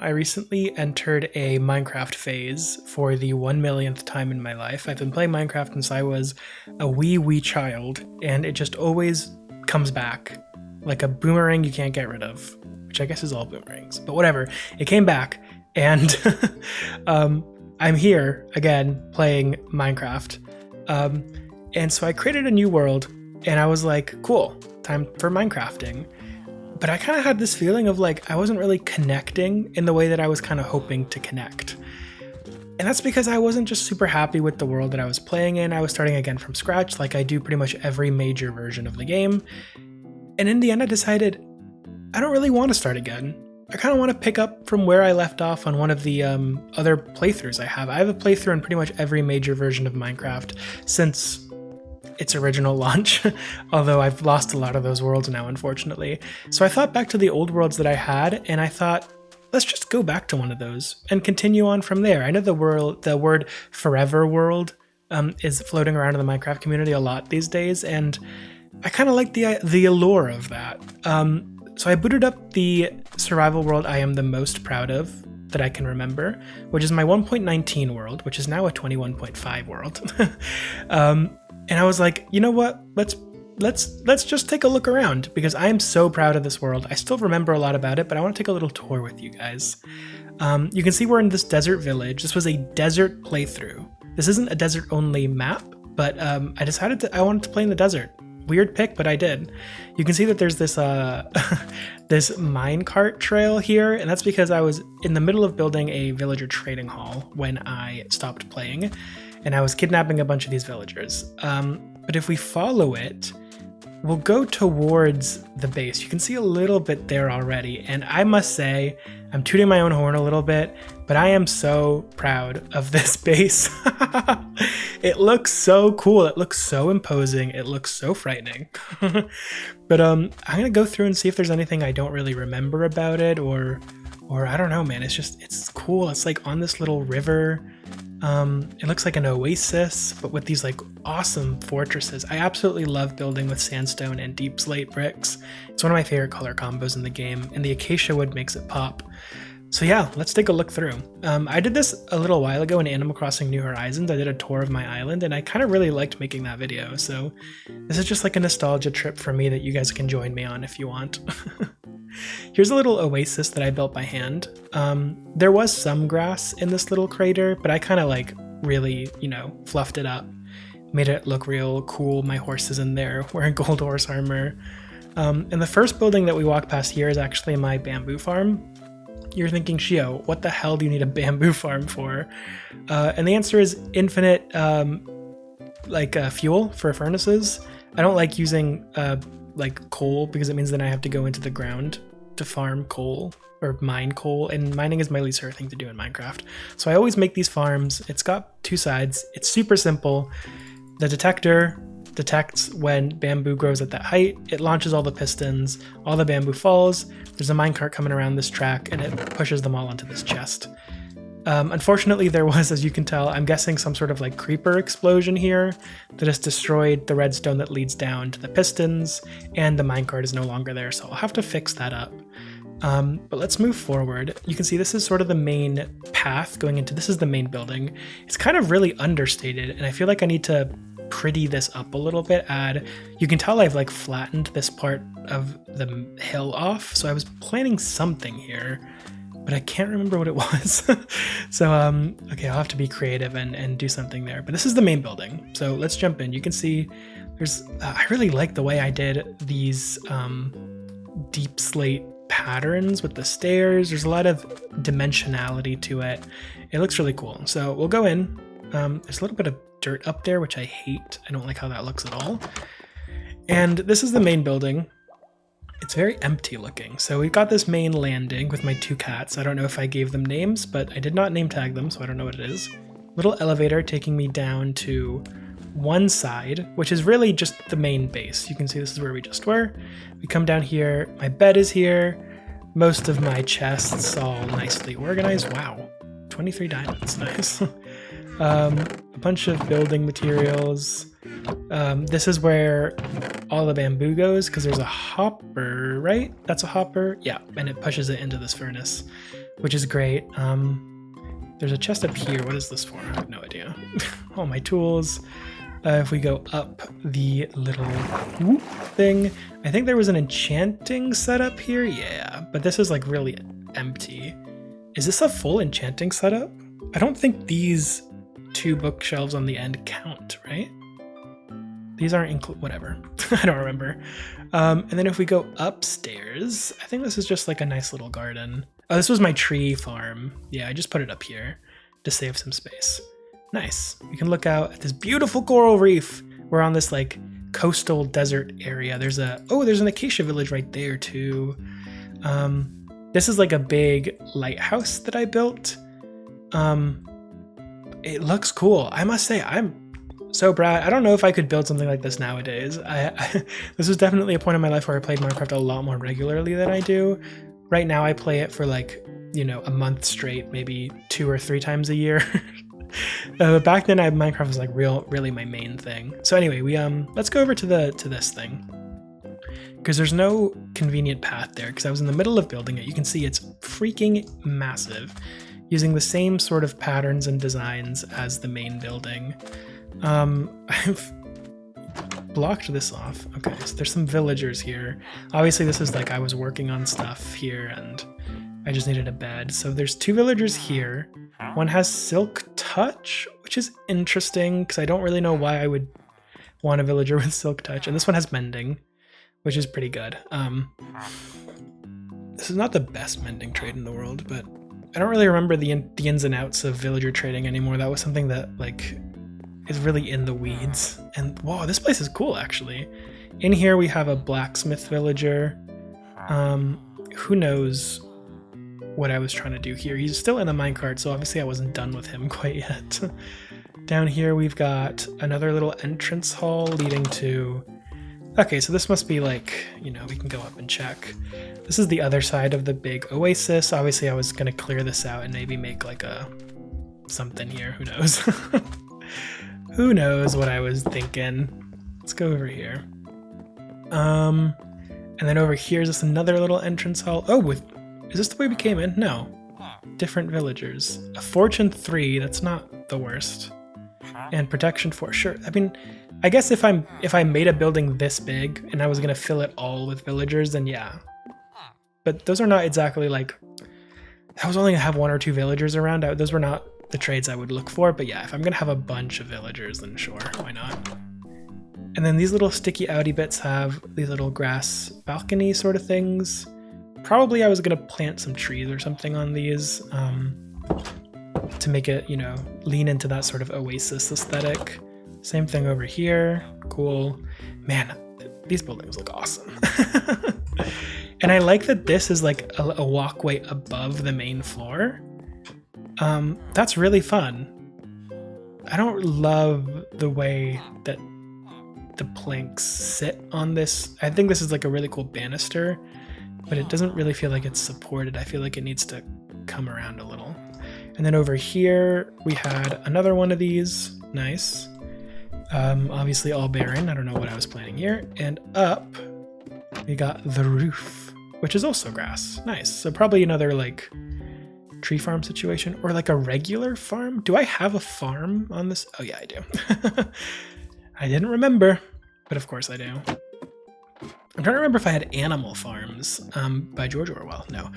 I recently entered a Minecraft phase for the 1 millionth time in my life. I've been playing Minecraft since I was a wee child, and it just always comes back. Like a boomerang you can't get rid of, which I guess is all boomerangs, but whatever. It came back, and I'm here again playing Minecraft. And so I created a new world, and I was like, cool, time for Minecrafting. But I kind of had this feeling of like I wasn't really connecting in the way that I was kind of hoping to connect. And that's because I wasn't just super happy with the world that I was playing in. I was starting again from scratch like I do pretty much every major version of the game. And in the end I decided I don't really want to start again. I kind of want to pick up from where I left off on one of the other playthroughs I have. I have a playthrough in pretty much every major version of Minecraft since its original launch, although I've lost a lot of those worlds now, unfortunately. So I thought back to the old worlds that I had, and I thought, let's just go back to one of those and continue on from there. I know the word forever world is floating around in the Minecraft community a lot these days, and I kind of like the allure of that. So I booted up the survival world I am the most proud of that I can remember, which is my 1.19 world, which is now a 21.5 world. And I was like, you know what? Let's just take a look around because I am so proud of this world. I still remember a lot about it, but I want to take a little tour with you guys. You can see we're in this desert village. This was a desert playthrough. This isn't a desert only map, but I decided I wanted to play in the desert. Weird pick, but I did. You can see that there's this this minecart trail here, and that's because I was in the middle of building a villager trading hall when I stopped playing. And I was kidnapping a bunch of these villagers. But if we follow it, we'll go towards the base. You can see a little bit there already. And I must say, I'm tooting my own horn a little bit, but I am so proud of this base. It looks so cool. It looks so imposing. It looks so frightening. But I'm gonna go through and see if there's anything I don't really remember about it, or I don't know, man. It's cool. It's like on this little river. It looks like an oasis, but with these like awesome fortresses. I absolutely love building with sandstone and deep slate bricks. It's one of my favorite color combos in the game, and the acacia wood makes it pop. So yeah, let's take a look through. I did this a little while ago in Animal Crossing New Horizons. I did a tour of my island, and I kind of really liked making that video. So this is just like a nostalgia trip for me that you guys can join me on if you want. Here's a little oasis that I built by hand. There was some grass in this little crater, but I kind of like really, fluffed it up. Made it look real cool. My horse is in there wearing gold horse armor. And the first building that we walk past here is actually my bamboo farm. You're thinking, Shio, what the hell do you need a bamboo farm for? And the answer is infinite fuel for furnaces. I don't like using like coal because it means then I have to go into the ground to farm coal or mine coal, and mining is my least favorite thing to do in Minecraft. So I always make these farms. It's got two sides. It's super simple. The detector detects when bamboo grows at that height. It launches all the pistons, all the bamboo falls. There's a minecart coming around this track and it pushes them all onto this chest. Unfortunately, there was, as you can tell, I'm guessing some sort of like creeper explosion here that has destroyed the redstone that leads down to the pistons, and the minecart is no longer there, so I'll have to fix that up. But let's move forward. You can see this is sort of the main path going into, this is the main building. It's kind of really understated, and I feel like I need to pretty this up a little bit. You can tell I've like flattened this part of the hill off, so I was planning something here, but I can't remember what it was. So, okay, I'll have to be creative and do something there. But this is the main building. So let's jump in. You can see I really like the way I did these deep slate patterns with the stairs. There's a lot of dimensionality to it. It looks really cool. So we'll go in. There's a little bit of dirt up there, which I hate. I don't like how that looks at all. And this is the main building. It's very empty looking. So we've got this main landing with my two cats. I don't know if I gave them names, but I did not name tag them, so I don't know what it is. Little elevator taking me down to one side, which is really just the main base. You can see this is where we just were. We come down here. My bed is here. Most of my chests all nicely organized. Wow, 23 diamonds, nice. A bunch of building materials. This is where all the bamboo goes because there's a hopper, right? That's a hopper? Yeah, and it pushes it into this furnace. which is great. There's a chest up here. What is this for? I have no idea. All my tools. If we go up the little whoop thing, I think there was an enchanting setup here. Yeah, but this is like really empty. Is this a full enchanting setup? I don't think these 2 bookshelves on the end count, right? These aren't whatever. I don't remember. And then if we go upstairs, I think this is just like a nice little garden. Oh, this was my tree farm. Yeah, I just put it up here to save some space. Nice. You can look out at this beautiful coral reef. We're on this like coastal desert area. There's an acacia village right there too. This is like a big lighthouse that I built. It looks cool. I must say, I'm so proud. I don't know if I could build something like this nowadays. This was definitely a point in my life where I played Minecraft a lot more regularly than I do. Right now I play it for like, you know, a month straight, maybe 2 or 3 times a year. Back then Minecraft was like really my main thing. So anyway, we let's go over to this thing. Because there's no convenient path there because I was in the middle of building it. You can see it's freaking massive, using the same sort of patterns and designs as the main building. I've blocked this off. Okay, so there's some villagers here. Obviously this is like I was working on stuff here and I just needed a bed. So there's 2 villagers here. One has silk touch, which is interesting because I don't really know why I would want a villager with silk touch. And this one has mending, which is pretty good. This is not the best mending trade in the world, but I don't really remember the ins and outs of villager trading anymore. That was something that like is really in the weeds. And whoa, this place is cool actually. In here we have a blacksmith villager. Who knows what I was trying to do here. He's still in the minecart, so obviously I wasn't done with him quite yet. Down here we've got another little entrance hall leading to... Okay, so this must be like, you know, we can go up and check. This is the other side of the big oasis. Obviously I was gonna clear this out and maybe make like a something here, who knows? Who knows what I was thinking. Let's go over here. And then over here is just another little entrance hall. Oh, is this the way we came in? No. Different villagers. A fortune 3, that's not the worst. And protection 4, sure. I mean, I guess if I made a building this big and I was gonna fill it all with villagers, then yeah. But those are not exactly like, I was only gonna have 1 or 2 villagers around. Those were not the trades I would look for, but yeah, if I'm gonna have a bunch of villagers, then sure, why not? And then these little sticky outy bits have these little grass balcony sort of things. Probably I was gonna plant some trees or something on these to make it, you know, lean into that sort of oasis aesthetic. Same thing over here. Cool. Man, these buildings look awesome. And I like that this is like a walkway above the main floor. That's really fun. I don't love the way that the planks sit on this. I think this is like a really cool banister, but it doesn't really feel like it's supported. I feel like it needs to come around a little. And then over here, we had another one of these. Nice. Obviously all barren. I don't know what I was planning here. And up, we got the roof, which is also grass. Nice. So probably another like tree farm situation or like a regular farm. Do I have a farm on this? Oh yeah, I do. I didn't remember, but of course I do. I'm trying to remember if I had animal farms by George Orwell. No.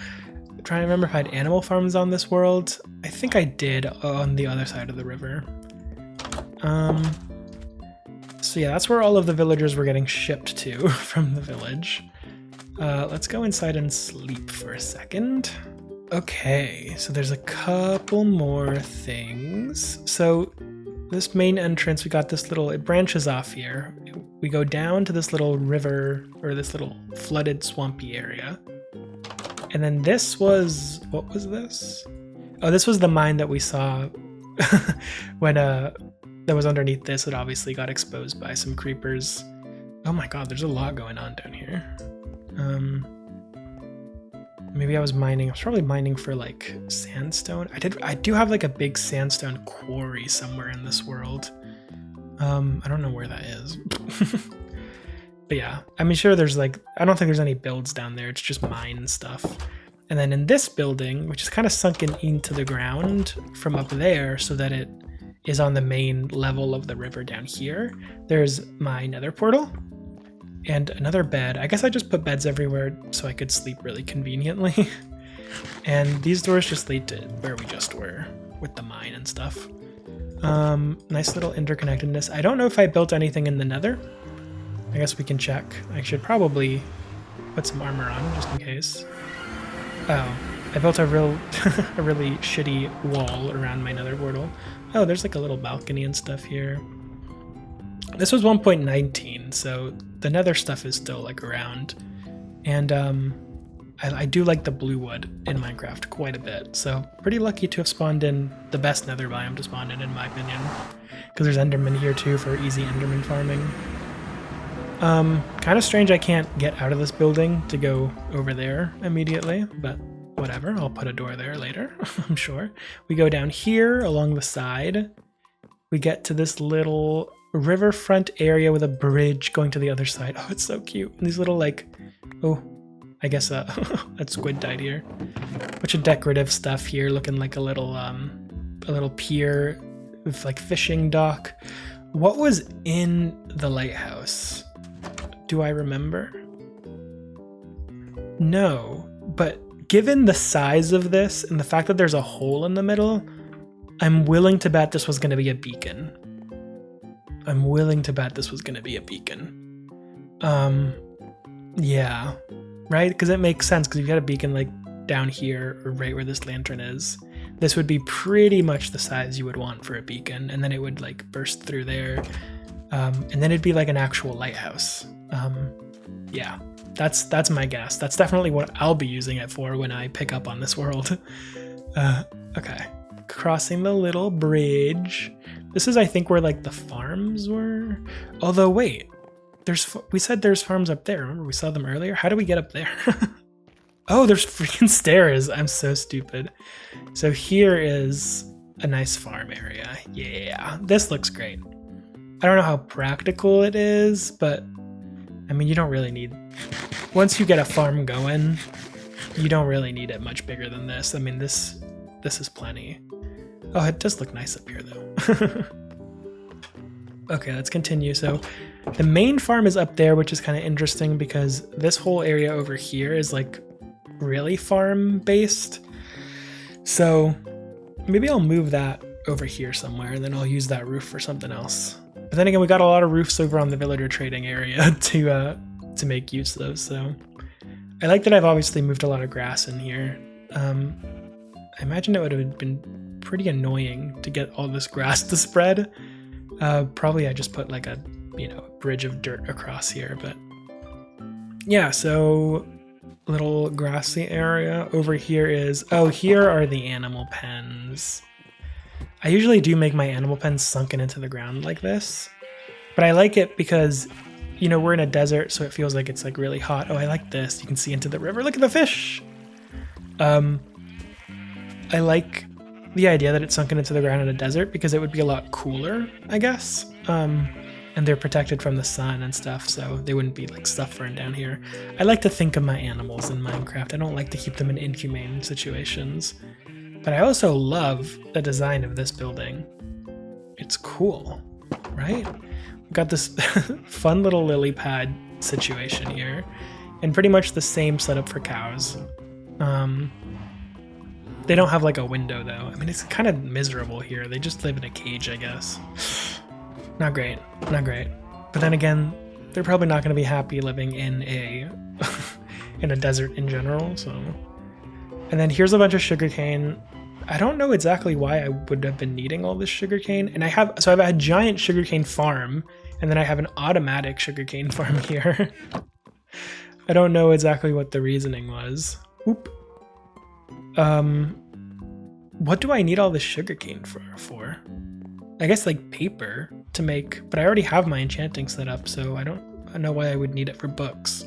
I'm trying to remember if I had animal farms on this world. I think I did on the other side of the river. So yeah, that's where all of the villagers were getting shipped to from the village. Let's go inside and sleep for a second. Okay, so there's a couple more things. So this main entrance, we got this little, it branches off here. We go down to this little river, or this little flooded swampy area. And then this was, what was this? Oh, this was the mine that we saw when that was underneath this. It obviously got exposed by some creepers. Oh my god, there's a lot going on down here. Maybe I was mining. I was probably mining for like sandstone. I do have like a big sandstone quarry somewhere in this world. I don't know where that is. But yeah, I mean, sure, there's like, I don't think there's any builds down there. It's just mine stuff. And then in this building, which is kind of sunken into the ground from up there so that it is on the main level of the river down here, there's my nether portal and another bed. I guess I just put beds everywhere so I could sleep really conveniently. And these doors just lead to where we just were with the mine and stuff. Nice little interconnectedness. I don't know if I built anything in the nether. I guess we can check. I should probably put some armor on just in case. Oh, I built a really shitty wall around my nether portal. Oh, there's like a little balcony and stuff here. This was 1.19, so the nether stuff is still like around. And I do like the blue wood in Minecraft quite a bit, so pretty lucky to have spawned in the best nether biome to spawn in my opinion. Because there's enderman here too for easy enderman farming. Kind of strange I can't get out of this building to go over there immediately, but whatever, I'll put a door there later, I'm sure. We go down here along the side. We get to this little riverfront area with a bridge going to the other side. Oh, it's so cute. And these little like, oh, I guess that squid died here. Bunch of decorative stuff here, looking like a little pier with like fishing dock. What was in the lighthouse? Do I remember? No, but given the size of this and the fact that there's a hole in the middle, I'm willing to bet this was going to be a beacon. I'm willing to bet this was going to be a beacon. Yeah, right? Because it makes sense, because you've got a beacon like down here or right where this lantern is. This would be pretty much the size you would want for a beacon, and then it would like burst through there. And then it'd be like an actual lighthouse. Yeah, that's my guess. That's definitely what I'll be using it for when I pick up on this world. Okay, crossing the little bridge. This is, I think, where like the farms were. Although, wait, we said there's farms up there. Remember, we saw them earlier. How do we get up there? Oh, there's freaking stairs. I'm so stupid. So here is a nice farm area. Yeah, this looks great. I don't know how practical it is, but I mean, you don't really need, once you get a farm going, you don't really need it much bigger than this. I mean, this is plenty. Oh, it does look nice up here though. Okay, let's continue. So the main farm is up there, which is kind of interesting because this whole area over here is like really farm based. So maybe I'll move that over here somewhere and then I'll use that roof for something else. But then again, we got a lot of roofs over on the villager trading area to make use of those. So I like that I've obviously moved a lot of grass in here. I imagine it would have been pretty annoying to get all this grass to spread. Probably I just put like a bridge of dirt across here, but yeah, so little grassy area over here is, oh, here are the animal pens. I usually do make my animal pens sunken into the ground like this, but I like it because, we're in a desert, so it feels like it's like really hot. Oh, I like this. You can see into the river. Look at the fish. I like the idea that it's sunken into the ground in a desert because it would be a lot cooler, I guess. And they're protected from the sun and stuff, so they wouldn't be like suffering down here. I like to think of my animals in Minecraft. I don't like to keep them in inhumane situations. But I also love the design of this building. It's cool, right? We've got this fun little lily pad situation here, and pretty much the same setup for cows. They don't have like a window though. I mean, it's kind of miserable here. They just live in a cage, I guess. Not great, not great. But then again, they're probably not going to be happy living in a in a desert in general. So, and then here's a bunch of sugarcane. I don't know exactly why I would have been needing all this sugarcane. And I have a giant sugarcane farm, and then I have an automatic sugarcane farm here. I don't know exactly what the reasoning was. Oop. What do I need all this sugarcane for? I guess like paper to make, but I already have my enchanting set up, so I don't know why I would need it for books.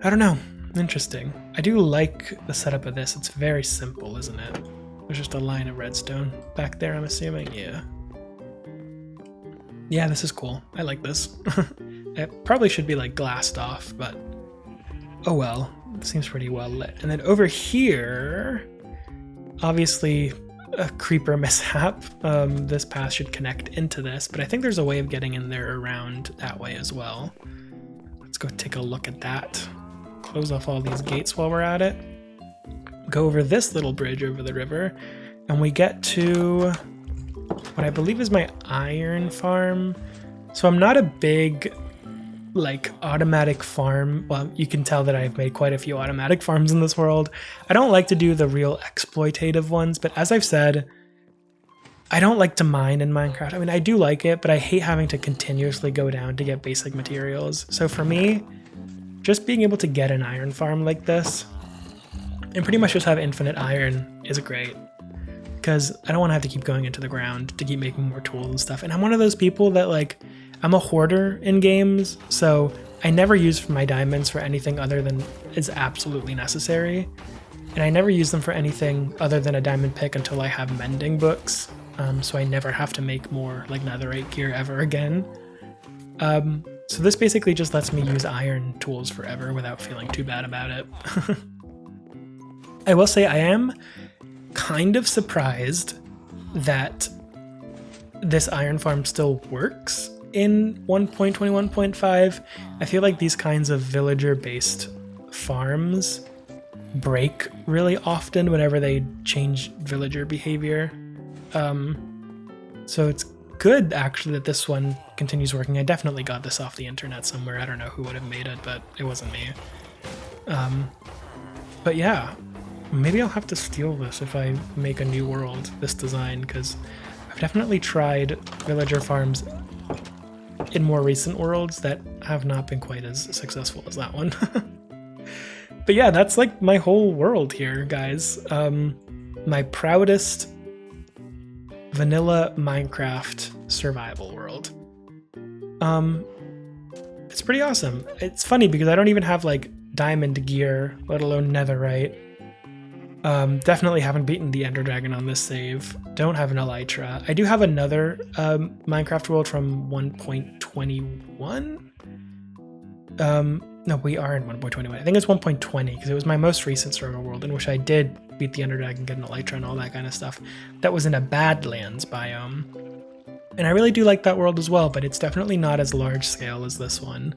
I don't know. Interesting. I do like the setup of this. It's very simple, isn't it? There's just a line of redstone back there, I'm assuming. Yeah. Yeah, this is cool. I like this. It probably should be like glassed off, but oh well. seems pretty well lit. And then over here, obviously a creeper mishap. This path should connect into this, but I think there's a way of getting in there around that way as well. Let's go take a look at that. Close off all these gates while we're at it. Go over this little bridge over the river, and we get to what I believe is my iron farm. So I'm not a big like automatic farm. Well, you can tell that I've made quite a few automatic farms in this world. I don't like to do the real exploitative ones, but as I've said, I don't like to mine in Minecraft. I mean, I do like it, but I hate having to continuously go down to get basic materials. So for me, just being able to get an iron farm like this and pretty much just have infinite iron is great, because I don't want to have to keep going into the ground to keep making more tools and stuff. And I'm one of those people that like, I'm a hoarder in games, so I never use my diamonds for anything other than is absolutely necessary. And I never use them for anything other than a diamond pick until I have mending books. So I never have to make more like netherite gear ever again. So this basically just lets me use iron tools forever without feeling too bad about it. I will say I am kind of surprised that this iron farm still works in 1.21.5. I feel like these kinds of villager-based farms break really often whenever they change villager behavior. So it's good actually that this one continues working. I definitely got this off the internet somewhere. I don't know who would have made it, but it wasn't me. But yeah, maybe I'll have to steal this if I make a new world, this design, because I've definitely tried villager farms in more recent worlds that have not been quite as successful as that one. But yeah, that's like my whole world here, guys. My proudest vanilla Minecraft survival world. It's pretty awesome. It's funny because I don't even have like diamond gear, let alone netherite. Definitely haven't beaten the Ender Dragon on this save. Don't have an elytra. I do have another Minecraft world from 1.21. No, we are in 1.21. I think it's 1.20 because it was my most recent survival world in which I did beat the Ender Dragon, get an elytra, and all that kind of stuff. That was in a Badlands biome. And I really do like that world as well, but it's definitely not as large scale as this one.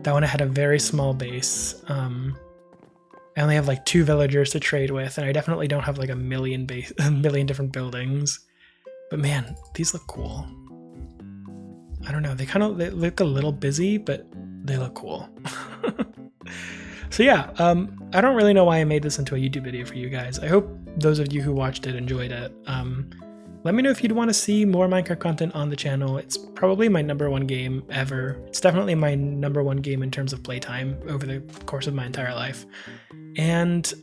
That one I had a very small base. I only have like 2 villagers to trade with, and I definitely don't have like a million different buildings. But man, these look cool. I don't know, they look a little busy, but they look cool. So yeah, I don't really know why I made this into a YouTube video for you guys. I hope those of you who watched it enjoyed it. Let me know if you'd want to see more Minecraft content on the channel. It's probably my #1 game ever. It's definitely my #1 game in terms of playtime over the course of my entire life. And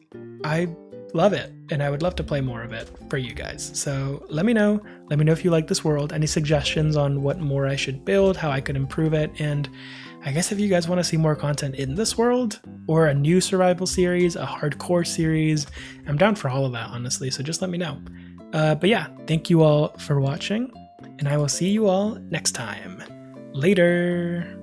I love it, and I would love to play more of it for you guys. So let me know. Let me know if you like this world, any suggestions on what more I should build, how I could improve it, and I guess if you guys want to see more content in this world, or a new survival series, a hardcore series, I'm down for all of that, honestly, so just let me know. But yeah, thank you all for watching, and I will see you all next time. Later!